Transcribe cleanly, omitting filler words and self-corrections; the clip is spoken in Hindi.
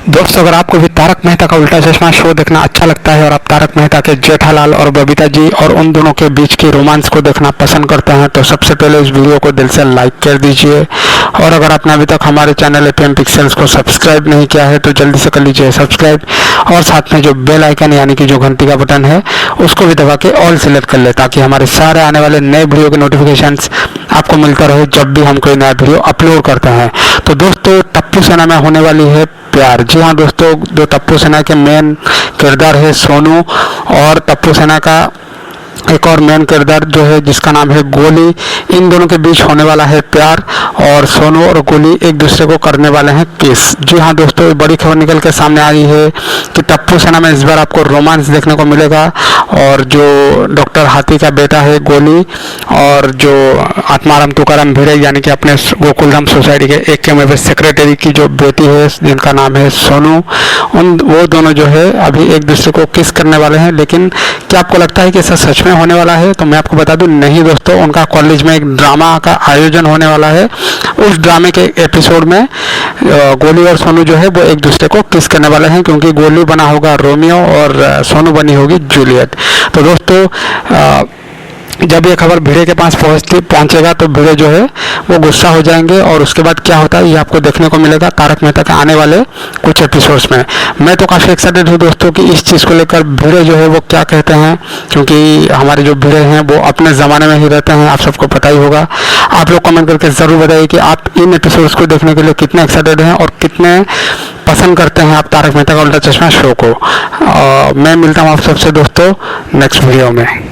दोस्तों, अगर आपको भी तारक मेहता का उल्टा चश्मा शो देखना अच्छा लगता है और आप तारक मेहता के जेठालाल और बबीता जी और उन दोनों के बीच की रोमांस को देखना पसंद करते हैं तो सबसे पहले इस वीडियो को दिल से लाइक कर दीजिए। और अगर आपने अभी तक हमारे चैनल tmkoc को सब्सक्राइब नहीं किया है तो जल्दी से कर लीजिए सब्सक्राइब, और साथ में जो बेल आइकन यानी कि जो घंटी का बटन है उसको भी दबा के ऑल सेलेक्ट कर ले, ताकि हमारे सारे आने वाले नए वीडियो के नोटिफिकेशंस आपको मिलता रहे जब भी हम कोई नया वीडियो अपलोड करते हैं। तो दोस्तों, टप्पू सेना में होने वाली है प्यार। जी हाँ दोस्तों, जो टप्पू सेना के मेन किरदार है सोनू, और टप्पू सेना का एक और मेन किरदार जो है जिसका नाम है गोली, इन दोनों के बीच होने वाला है प्यार, और सोनू और गोली एक दूसरे को करने वाले हैं किस। जी हाँ दोस्तों, बड़ी खबर निकल के सामने आई है कि टप्पू सेना में इस बार आपको रोमांस देखने को मिलेगा, और जो डॉक्टर हाथी का बेटा है गोली और जो आत्माराम तुकाराम भिड़े यानी कि अपने गोकुलधाम सोसाइटी के एक के सेक्रेटरी की जो बेटी है जिनका नाम है सोनू, वो दोनों जो है अभी एक दूसरे को किस करने वाले हैं। लेकिन क्या आपको लगता है कि ऐसा सच में होने वाला है? तो मैं आपको बता दूं, नहीं दोस्तों, उनका कॉलेज में एक ड्रामा का आयोजन होने वाला है। उस ड्रामे के एपिसोड में गोली और सोनू जो है वो एक दूसरे को किस करने वाले हैं, क्योंकि गोली बना होगा रोमियो और सोनू बनी होगी जूलियट। तो दोस्तों, जब ये खबर भिड़े के पास पहुंचेगा तो भिड़े जो है वो गुस्सा हो जाएंगे, और उसके बाद क्या होता है ये आपको देखने को मिलेगा तारक मेहता के आने वाले कुछ एपिसोड्स में। मैं तो काफ़ी एक्साइटेड हूँ दोस्तों कि इस चीज़ को लेकर भिड़े जो है वो क्या कहते हैं, क्योंकि हमारे जो भिड़े हैं वो अपने ज़माने में ही रहते हैं, आप सबको पता ही होगा। आप लोग कमेंट करके ज़रूर बताइए कि आप इन एपिसोड्स को देखने के लिए कितने एक्साइटेड हैं और कितने पसंद करते हैं आप तारक मेहता का उल्टा चश्मा शो को। मैं मिलता हूँ आप सबसे दोस्तों नेक्स्ट वीडियो में।